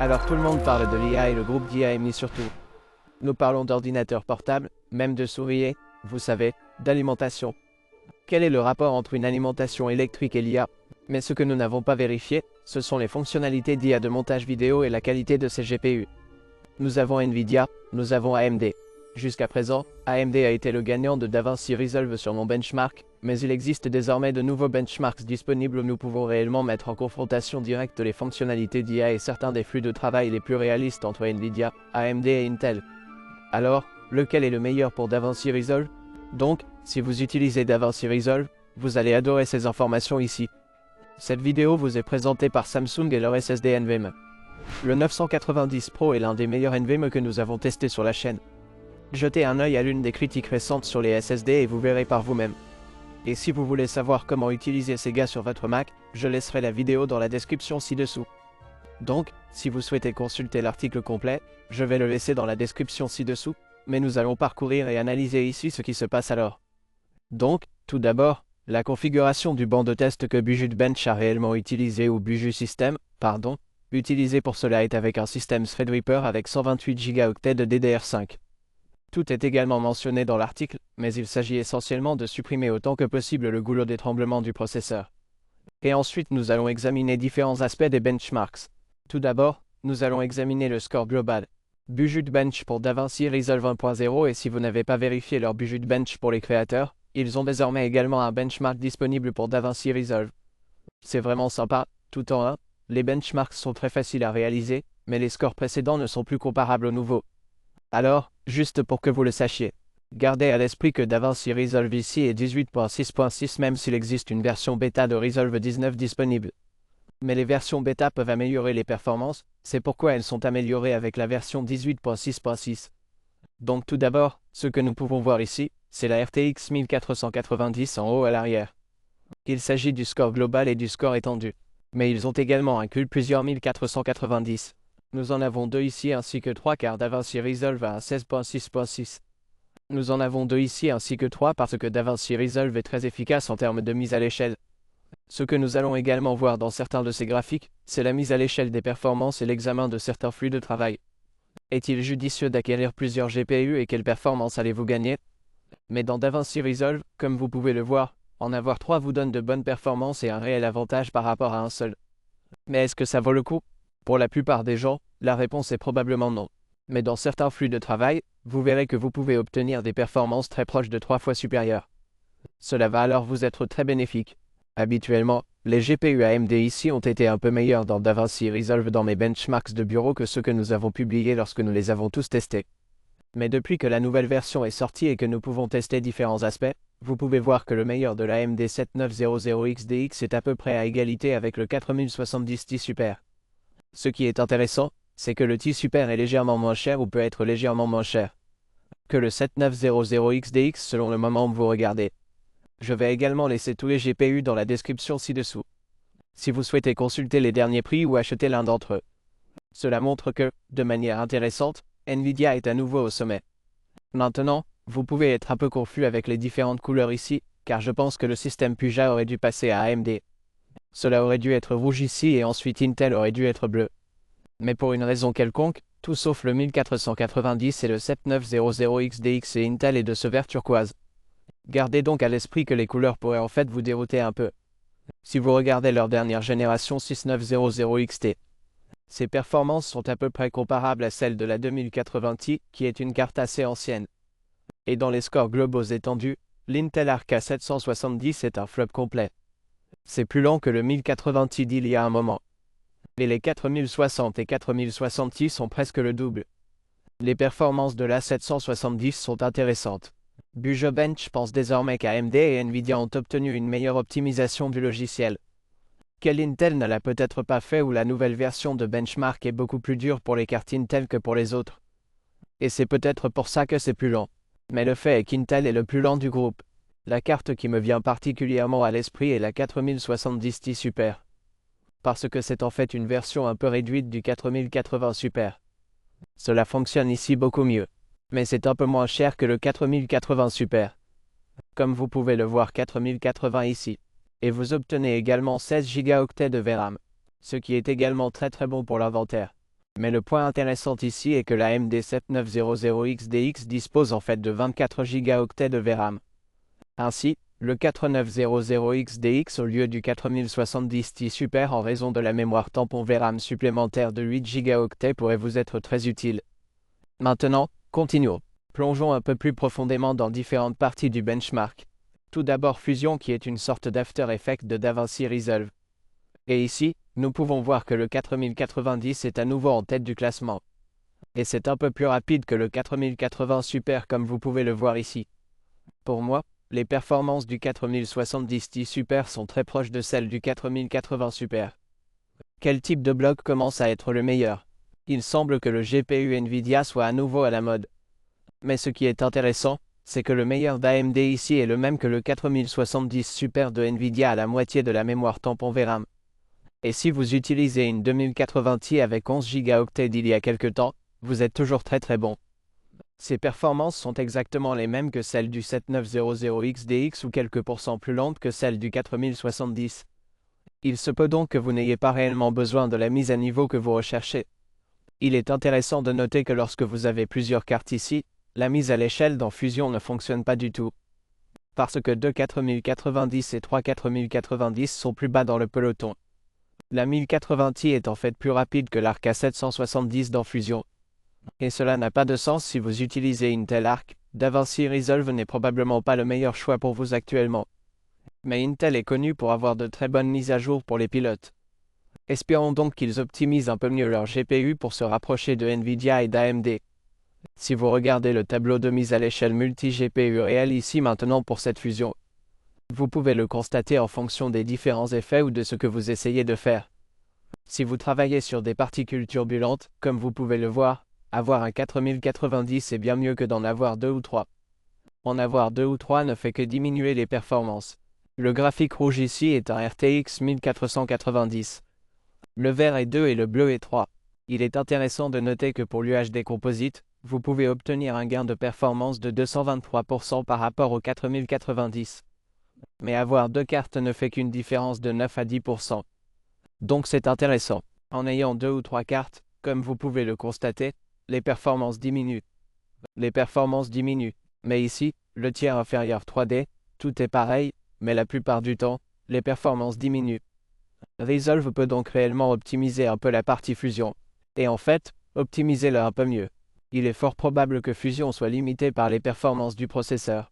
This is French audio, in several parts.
Alors tout le monde parle de l'IA et le groupe d'IAMI surtout. Nous parlons d'ordinateurs portables, même de souris, vous savez, d'alimentation. Quel est le rapport entre une alimentation électrique et l'IA? Mais ce que nous n'avons pas vérifié, ce sont les fonctionnalités d'IA de montage vidéo et la qualité de ces GPU. Nous avons Nvidia, nous avons AMD. Jusqu'à présent, AMD a été le gagnant de DaVinci Resolve sur mon benchmark, mais il existe désormais de nouveaux benchmarks disponibles où nous pouvons réellement mettre en confrontation directe les fonctionnalités d'IA et certains des flux de travail les plus réalistes entre Nvidia, AMD et Intel. Alors, lequel est le meilleur pour DaVinci Resolve? Donc, si vous utilisez DaVinci Resolve, vous allez adorer ces informations ici. Cette vidéo vous est présentée par Samsung et leur SSD NVMe. Le 990 Pro est l'un des meilleurs NVMe que nous avons testé sur la chaîne. Jetez un œil à l'une des critiques récentes sur les SSD et vous verrez par vous-même. Et si vous voulez savoir comment utiliser ces gars sur votre Mac, je laisserai la vidéo dans la description ci-dessous. Donc, si vous souhaitez consulter l'article complet, je vais le laisser dans la description ci-dessous, mais nous allons parcourir et analyser ici ce qui se passe alors. Donc, tout d'abord, la configuration du banc de test que Budget Bench a réellement utilisé ou Budget System, utilisé pour cela est avec un système Threadripper avec 128 Go de DDR5. Tout est également mentionné dans l'article, mais il s'agit essentiellement de supprimer autant que possible le goulot d'étranglement du processeur. Et ensuite nous allons examiner différents aspects des benchmarks. Tout d'abord, nous allons examiner le score global. Budget Bench pour DaVinci Resolve 1.0 et si vous n'avez pas vérifié leur Budget Bench pour les créateurs, ils ont désormais également un benchmark disponible pour DaVinci Resolve. C'est vraiment sympa, tout en un, les benchmarks sont très faciles à réaliser, mais les scores précédents ne sont plus comparables aux nouveaux. Alors, juste pour que vous le sachiez, gardez à l'esprit que DaVinci Resolve ici est 18.6.6 même s'il existe une version bêta de Resolve 19 disponible. Mais les versions bêta peuvent améliorer les performances, c'est pourquoi elles sont améliorées avec la version 18.6.6. Donc tout d'abord, ce que nous pouvons voir ici, c'est la RTX 1490 en haut à l'arrière. Il s'agit du score global et du score étendu. Mais ils ont également inclus plusieurs 1490. Nous en avons deux ici ainsi que trois car DaVinci Resolve a un 16.6.6. Nous en avons deux ici ainsi que trois parce que DaVinci Resolve est très efficace en termes de mise à l'échelle. Ce que nous allons également voir dans certains de ces graphiques, c'est la mise à l'échelle des performances et l'examen de certains flux de travail. Est-il judicieux d'acquérir plusieurs GPU et quelle performance allez-vous gagner? Mais dans DaVinci Resolve, comme vous pouvez le voir, en avoir trois vous donne de bonnes performances et un réel avantage par rapport à un seul. Mais est-ce que ça vaut le coup? Pour la plupart des gens, la réponse est probablement non. Mais dans certains flux de travail, vous verrez que vous pouvez obtenir des performances très proches de 3 fois supérieures. Cela va alors vous être très bénéfique. Habituellement, les GPU AMD ici ont été un peu meilleurs dans DaVinci Resolve dans mes benchmarks de bureau que ceux que nous avons publiés lorsque nous les avons tous testés. Mais depuis que la nouvelle version est sortie et que nous pouvons tester différents aspects, vous pouvez voir que le meilleur de l'AMD 7900XDX est à peu près à égalité avec le 4070 Ti Super. Ce qui est intéressant, c'est que le Ti Super est légèrement moins cher ou peut être légèrement moins cher que le 7900XDX selon le moment où vous regardez. Je vais également laisser tous les GPU dans la description ci-dessous. Si vous souhaitez consulter les derniers prix ou acheter l'un d'entre eux. Cela montre que, de manière intéressante, Nvidia est à nouveau au sommet. Maintenant, vous pouvez être un peu confus avec les différentes couleurs ici, car je pense que le système Puja aurait dû passer à AMD. Cela aurait dû être rouge ici et ensuite Intel aurait dû être bleu. Mais pour une raison quelconque, tout sauf le 1490 et le 7900XDX et Intel est de ce vert turquoise. Gardez donc à l'esprit que les couleurs pourraient en fait vous dérouter un peu. Si vous regardez leur dernière génération 6900XT, ses performances sont à peu près comparables à celles de la 2080 Ti, qui est une carte assez ancienne. Et dans les scores globaux étendus, l'Intel Arc A770 est un flop complet. C'est plus lent que le 1080 Ti d'il y a un moment. Et les 4060 et 4060 Ti sont presque le double. Les performances de l'A770 sont intéressantes. Budget Bench pense désormais qu'AMD et Nvidia ont obtenu une meilleure optimisation du logiciel. Quel Intel ne l'a peut-être pas fait ou la nouvelle version de benchmark est beaucoup plus dure pour les cartes Intel que pour les autres. Et c'est peut-être pour ça que c'est plus lent. Mais le fait est qu'Intel est le plus lent du groupe. La carte qui me vient particulièrement à l'esprit est la 4070 Ti Super. Parce que c'est en fait une version un peu réduite du 4080 Super. Cela fonctionne ici beaucoup mieux. Mais c'est un peu moins cher que le 4080 Super. Comme vous pouvez le voir 4080 ici. Et vous obtenez également 16 Go de VRAM. Ce qui est également très bon pour l'inventaire. Mais le point intéressant ici est que la AMD 7900XDX dispose en fait de 24 Go de VRAM. Ainsi, le 4900XDX au lieu du 4070 Ti Super en raison de la mémoire tampon VRAM supplémentaire de 8 Go pourrait vous être très utile. Maintenant, continuons. Plongeons un peu plus profondément dans différentes parties du benchmark. Tout d'abord Fusion qui est une sorte d'After Effects de DaVinci Resolve. Et ici, nous pouvons voir que le 4090 est à nouveau en tête du classement. Et c'est un peu plus rapide que le 4080 Super comme vous pouvez le voir ici. Pour moi, les performances du 4070 Ti Super sont très proches de celles du 4080 Super. Quel type de bloc commence à être le meilleur? Il semble que le GPU Nvidia soit à nouveau à la mode. Mais ce qui est intéressant, c'est que le meilleur d'AMD ici est le même que le 4070 Super de Nvidia à la moitié de la mémoire tampon VRAM. Et si vous utilisez une 2080 Ti avec 11 Go d'il y a quelque temps, vous êtes toujours très bon. Ces performances sont exactement les mêmes que celles du 7900XDX ou quelques pourcents plus lentes que celles du 4070. Il se peut donc que vous n'ayez pas réellement besoin de la mise à niveau que vous recherchez. Il est intéressant de noter que lorsque vous avez plusieurs cartes ici, la mise à l'échelle dans Fusion ne fonctionne pas du tout. Parce que 2 4090 et 3 4090 sont plus bas dans le peloton. La 1080 Ti est en fait plus rapide que l'Arc A770 dans Fusion. Et cela n'a pas de sens si vous utilisez Intel Arc. DaVinci Resolve n'est probablement pas le meilleur choix pour vous actuellement. Mais Intel est connu pour avoir de très bonnes mises à jour pour les pilotes. Espérons donc qu'ils optimisent un peu mieux leur GPU pour se rapprocher de Nvidia et d'AMD. Si vous regardez le tableau de mise à l'échelle multi-GPU réel ici maintenant pour cette fusion, vous pouvez le constater en fonction des différents effets ou de ce que vous essayez de faire. Si vous travaillez sur des particules turbulentes, comme vous pouvez le voir, avoir un 4090 est bien mieux que d'en avoir 2 ou 3. En avoir 2 ou 3 ne fait que diminuer les performances. Le graphique rouge ici est un RTX 1490. Le vert est 2 et le bleu est 3. Il est intéressant de noter que pour l'UHD Composite, vous pouvez obtenir un gain de performance de 223% par rapport au 4090. Mais avoir deux cartes ne fait qu'une différence de 9 à 10%. Donc c'est intéressant. En ayant 2 ou 3 cartes, comme vous pouvez le constater, les performances diminuent. Mais ici, le tiers inférieur 3D, tout est pareil, mais la plupart du temps, les performances diminuent. Resolve peut donc réellement optimiser un peu la partie Fusion. Et en fait, optimiser-la un peu mieux. Il est fort probable que Fusion soit limité par les performances du processeur.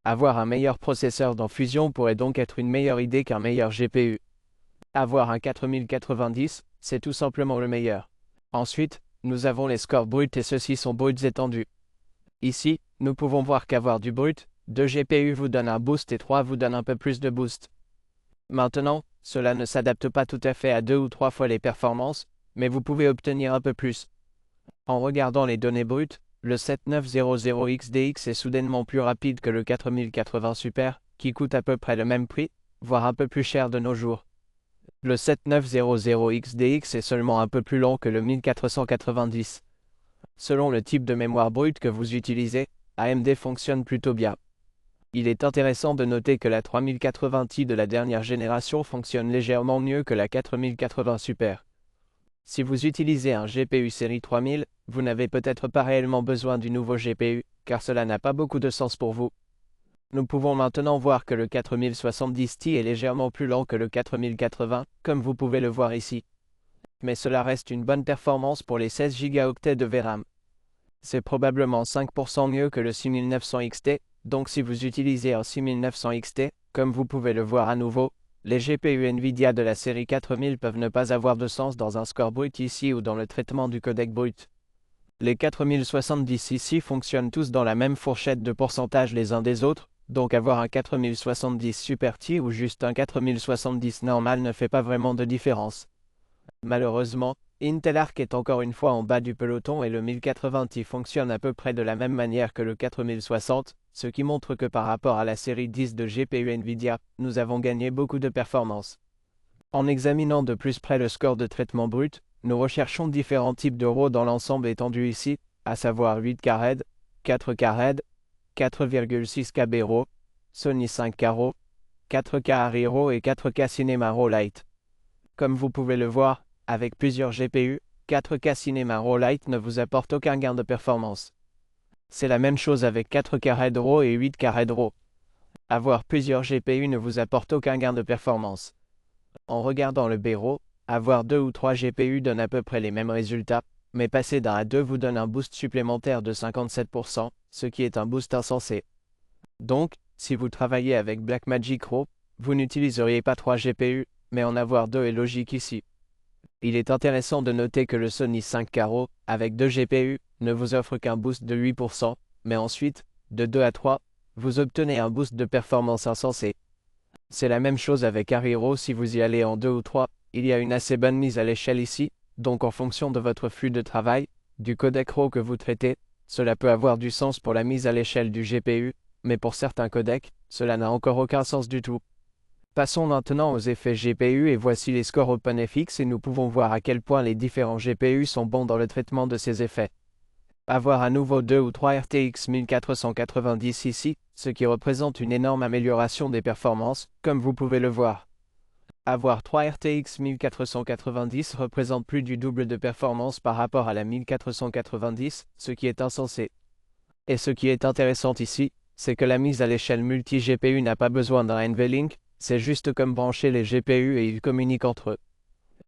Avoir un meilleur processeur dans Fusion pourrait donc être une meilleure idée qu'un meilleur GPU. Avoir un 4090, c'est tout simplement le meilleur. Ensuite, nous avons les scores bruts et ceux-ci sont bruts étendus. Ici, nous pouvons voir qu'avoir du brut, 2 GPU vous donne un boost et 3 vous donne un peu plus de boost. Maintenant, cela ne s'adapte pas tout à fait à 2 ou 3 fois les performances, mais vous pouvez obtenir un peu plus. En regardant les données brutes, le 7900XDX est soudainement plus rapide que le 4080 Super, qui coûte à peu près le même prix, voire un peu plus cher de nos jours. Le 7900XDX est seulement un peu plus lent que le 1490. Selon le type de mémoire brute que vous utilisez, AMD fonctionne plutôt bien. Il est intéressant de noter que la 3080 Ti de la dernière génération fonctionne légèrement mieux que la 4080 Super. Si vous utilisez un GPU série 3000, vous n'avez peut-être pas réellement besoin du nouveau GPU, car cela n'a pas beaucoup de sens pour vous. Nous pouvons maintenant voir que le 4070 Ti est légèrement plus lent que le 4080, comme vous pouvez le voir ici. Mais cela reste une bonne performance pour les 16 Go de VRAM. C'est probablement 5% mieux que le 6900 XT, donc si vous utilisez un 6900 XT, comme vous pouvez le voir à nouveau, les GPU Nvidia de la série 4000 peuvent ne pas avoir de sens dans un score brut ici ou dans le traitement du codec brut. Les 4070 ici fonctionnent tous dans la même fourchette de pourcentage les uns des autres, donc avoir un 4070 Super Ti ou juste un 4070 normal ne fait pas vraiment de différence. Malheureusement, Intel Arc est encore une fois en bas du peloton et le 1080 Ti fonctionne à peu près de la même manière que le 4060, ce qui montre que par rapport à la série 10 de GPU Nvidia, nous avons gagné beaucoup de performance. En examinant de plus près le score de traitement brut, nous recherchons différents types de RAW dans l'ensemble étendu ici, à savoir 8K RAID, 4K RAID, 4,6K RAW, Sony 5K RAW, 4K Arri RAW et 4K Cinema RAW Lite. Comme vous pouvez le voir, avec plusieurs GPU, 4K Cinema Raw Lite ne vous apporte aucun gain de performance. C'est la même chose avec 4K Red Raw et 8K Red Raw. Avoir plusieurs GPU ne vous apporte aucun gain de performance. En regardant le B-Raw, avoir 2 ou 3 GPU donne à peu près les mêmes résultats, mais passer d'un à 2 vous donne un boost supplémentaire de 57%, ce qui est un boost insensé. Donc, si vous travaillez avec Blackmagic Raw, vous n'utiliseriez pas 3 GPU, mais en avoir 2 est logique ici. Il est intéressant de noter que le Sony 5K Raw, avec 2 GPU, ne vous offre qu'un boost de 8%, mais ensuite, de 2 à 3, vous obtenez un boost de performance insensé. C'est la même chose avec Arri Raw si vous y allez en 2 ou 3, il y a une assez bonne mise à l'échelle ici, donc en fonction de votre flux de travail, du codec RAW que vous traitez, cela peut avoir du sens pour la mise à l'échelle du GPU, mais pour certains codecs, cela n'a encore aucun sens du tout. Passons maintenant aux effets GPU et voici les scores OpenFX et nous pouvons voir à quel point les différents GPU sont bons dans le traitement de ces effets. Avoir à nouveau 2 ou 3 RTX 1490 ici, ce qui représente une énorme amélioration des performances, comme vous pouvez le voir. Avoir 3 RTX 1490 représente plus du double de performance par rapport à la 1490, ce qui est insensé. Et ce qui est intéressant ici, c'est que la mise à l'échelle multi-GPU n'a pas besoin d'un NVLink, c'est juste comme brancher les GPU et ils communiquent entre eux.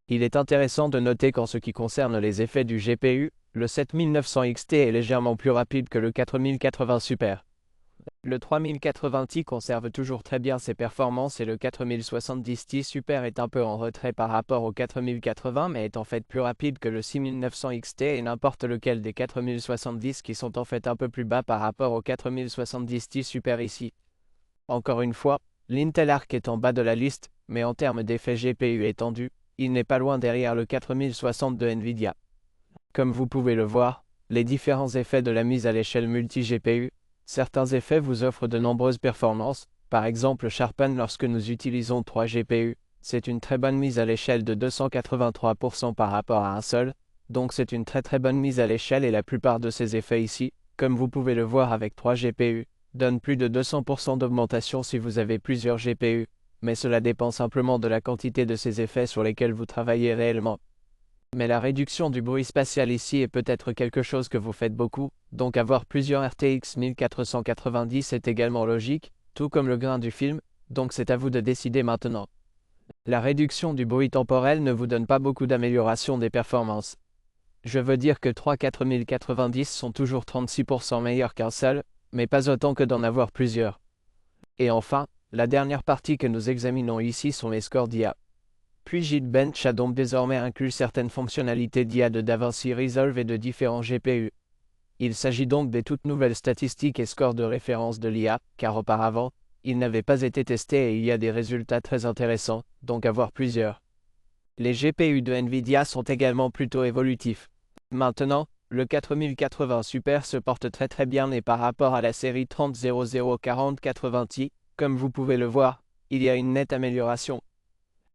Il est intéressant de noter qu'en ce qui concerne les effets du GPU, le 7900 XT est légèrement plus rapide que le 4080 Super. Le 3080 Ti conserve toujours très bien ses performances et le 4070 Ti Super est un peu en retrait par rapport au 4080 mais est en fait plus rapide que le 6900 XT et n'importe lequel des 4070 qui sont en fait un peu plus bas par rapport au 4070 Ti Super ici. Encore une fois, l'Intel Arc est en bas de la liste, mais en termes d'effets GPU étendus, il n'est pas loin derrière le 4060 de Nvidia. Comme vous pouvez le voir, les différents effets de la mise à l'échelle multi-GPU, certains effets vous offrent de nombreuses performances, par exemple Sharpen lorsque nous utilisons 3 GPU, c'est une très bonne mise à l'échelle de 283% par rapport à un seul, donc c'est une très bonne mise à l'échelle et la plupart de ces effets ici, comme vous pouvez le voir avec 3 GPU, donnent plus de 200% d'augmentation si vous avez plusieurs GPU, mais cela dépend simplement de la quantité de ces effets sur lesquels vous travaillez réellement. Mais la réduction du bruit spatial ici est peut-être quelque chose que vous faites beaucoup, donc avoir plusieurs RTX 1490 est également logique, tout comme le grain du film, donc c'est à vous de décider maintenant. La réduction du bruit temporel ne vous donne pas beaucoup d'amélioration des performances. Je veux dire que 3 4090 sont toujours 36% meilleurs qu'un seul, mais pas autant que d'en avoir plusieurs. Et enfin, la dernière partie que nous examinons ici sont les scores d'IA. Puis Geekbench a donc désormais inclus certaines fonctionnalités d'IA de DaVinci Resolve et de différents GPU. Il s'agit donc des toutes nouvelles statistiques et scores de référence de l'IA, car auparavant, ils n'avaient pas été testés et il y a des résultats très intéressants, donc avoir plusieurs. Les GPU de Nvidia sont également plutôt évolutifs. Maintenant, le 4080 Super se porte très bien et par rapport à la série 30004080 Ti, comme vous pouvez le voir, il y a une nette amélioration.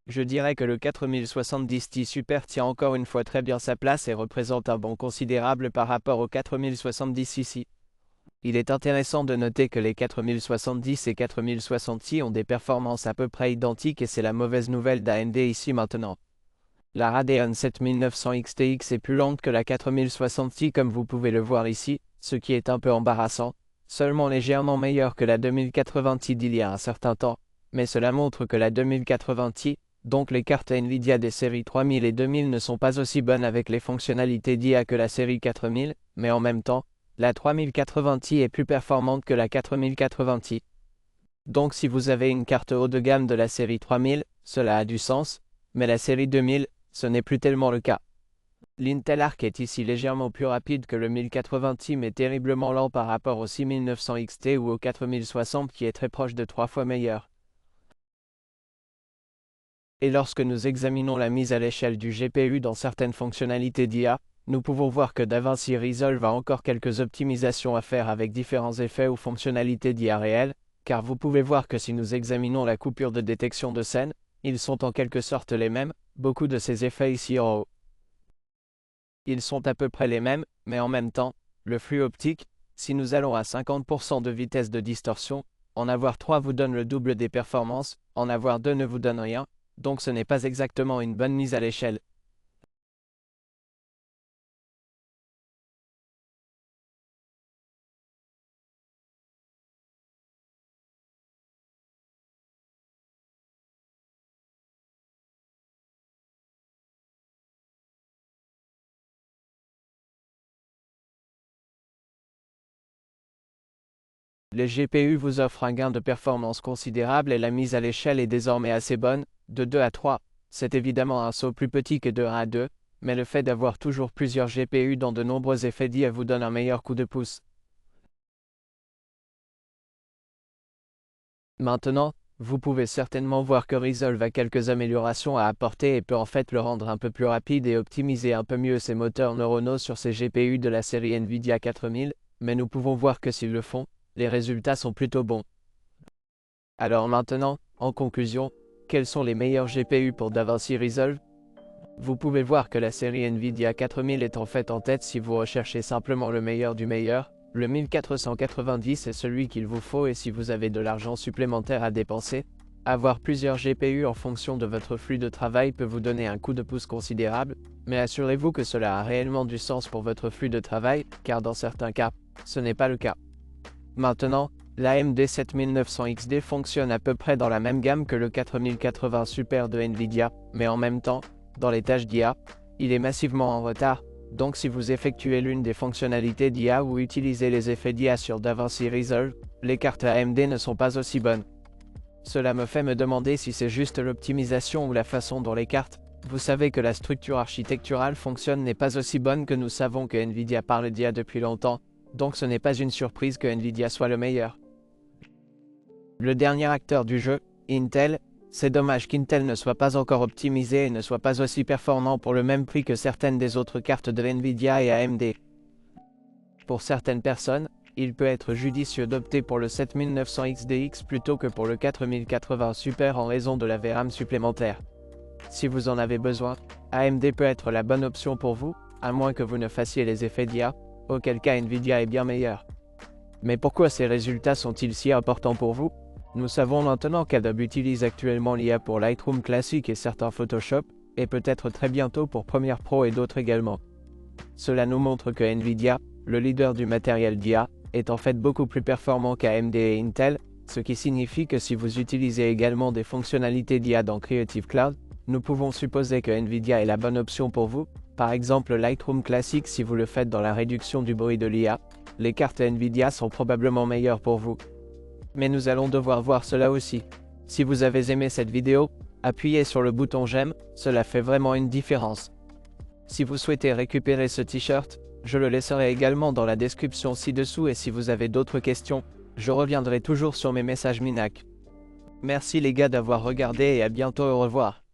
Je dirais que le 4070 Ti Super tient encore une fois très bien sa place et représente un bond considérable par rapport au 4070 ici. Il est intéressant de noter que les 4070 et 4060 Ti ont des performances à peu près identiques et c'est la mauvaise nouvelle d'AMD ici maintenant. La Radeon 7900 XTX est plus lente que la 4060 Ti comme vous pouvez le voir ici, ce qui est un peu embarrassant, seulement légèrement meilleure que la 2080 Ti d'il y a un certain temps, mais cela montre que la 2080 Ti, donc les cartes Nvidia des séries 3000 et 2000 ne sont pas aussi bonnes avec les fonctionnalités d'IA que la série 4000, mais en même temps, la 3080 Ti est plus performante que la 4080 Ti. Donc si vous avez une carte haut de gamme de la série 3000, cela a du sens, mais la série 2000, ce n'est plus tellement le cas. L'Intel Arc est ici légèrement plus rapide que le 1080 Ti mais terriblement lent par rapport au 6900 XT ou au 4060 qui est très proche de 3 fois meilleur. Et lorsque nous examinons la mise à l'échelle du GPU dans certaines fonctionnalités d'IA, nous pouvons voir que DaVinci Resolve a encore quelques optimisations à faire avec différents effets ou fonctionnalités d'IA réelles, car vous pouvez voir que si nous examinons la coupure de détection de scène, ils sont en quelque sorte les mêmes, beaucoup de ces effets ici en haut. Ils sont à peu près les mêmes, mais en même temps, le flux optique, si nous allons à 50% de vitesse de distorsion, en avoir 3 vous donne le double des performances, en avoir 2 ne vous donne rien, donc ce n'est pas exactement une bonne mise à l'échelle. les GPU vous offrent un gain de performance considérable et la mise à l'échelle est désormais assez bonne, de 2 à 3. C'est évidemment un saut plus petit que de 1 à 2, mais le fait d'avoir toujours plusieurs GPU dans de nombreux effets d'IA vous donne un meilleur coup de pouce. Maintenant, vous pouvez certainement voir que Resolve a quelques améliorations à apporter et peut en fait le rendre un peu plus rapide et optimiser un peu mieux ses moteurs neuronaux sur ses GPU de la série Nvidia 4000, mais nous pouvons voir que s'ils le font, les résultats sont plutôt bons. Alors maintenant, en conclusion, quels sont les meilleurs GPU pour DaVinci Resolve? Vous pouvez voir que la série Nvidia 4000 est en fait en tête si vous recherchez simplement le meilleur du meilleur. Le 1490 est celui qu'il vous faut et si vous avez de l'argent supplémentaire à dépenser, avoir plusieurs GPU en fonction de votre flux de travail peut vous donner un coup de pouce considérable, mais assurez-vous que cela a réellement du sens pour votre flux de travail, car dans certains cas, ce n'est pas le cas. Maintenant, l'AMD 7900 XD fonctionne à peu près dans la même gamme que le 4080 Super de Nvidia, mais en même temps, dans les tâches d'IA, il est massivement en retard. Donc si vous effectuez l'une des fonctionnalités d'IA ou utilisez les effets d'IA sur DaVinci Resolve, les cartes AMD ne sont pas aussi bonnes. Cela me fait me demander si c'est juste l'optimisation ou la façon dont les cartes. Vous savez que la structure architecturale fonctionne n'est pas aussi bonne que nous savons que Nvidia parle d'IA depuis longtemps, donc ce n'est pas une surprise que Nvidia soit le meilleur. Le dernier acteur du jeu, Intel. C'est dommage qu'Intel ne soit pas encore optimisé et ne soit pas aussi performant pour le même prix que certaines des autres cartes de Nvidia et AMD. Pour certaines personnes, il peut être judicieux d'opter pour le 7900 XDX plutôt que pour le 4080 Super en raison de la VRAM supplémentaire. Si vous en avez besoin, AMD peut être la bonne option pour vous, à moins que vous ne fassiez les effets d'IA, auquel cas Nvidia est bien meilleur. Mais pourquoi ces résultats sont-ils si importants pour vous? Nous savons maintenant qu'Adobe utilise actuellement l'IA pour Lightroom classique et certains Photoshop, et peut-être très bientôt pour Premiere Pro et d'autres également. Cela nous montre que Nvidia, le leader du matériel d'IA, est en fait beaucoup plus performant qu'AMD et Intel, ce qui signifie que si vous utilisez également des fonctionnalités d'IA dans Creative Cloud, nous pouvons supposer que Nvidia est la bonne option pour vous, par exemple Lightroom classique si vous le faites dans la réduction du bruit de l'IA, les cartes Nvidia sont probablement meilleures pour vous. Mais nous allons devoir voir cela aussi. Si vous avez aimé cette vidéo, appuyez sur le bouton j'aime, cela fait vraiment une différence. Si vous souhaitez récupérer ce t-shirt, je le laisserai également dans la description ci-dessous et si vous avez d'autres questions, je reviendrai toujours sur mes messages Minac. Merci les gars d'avoir regardé et à bientôt, au revoir.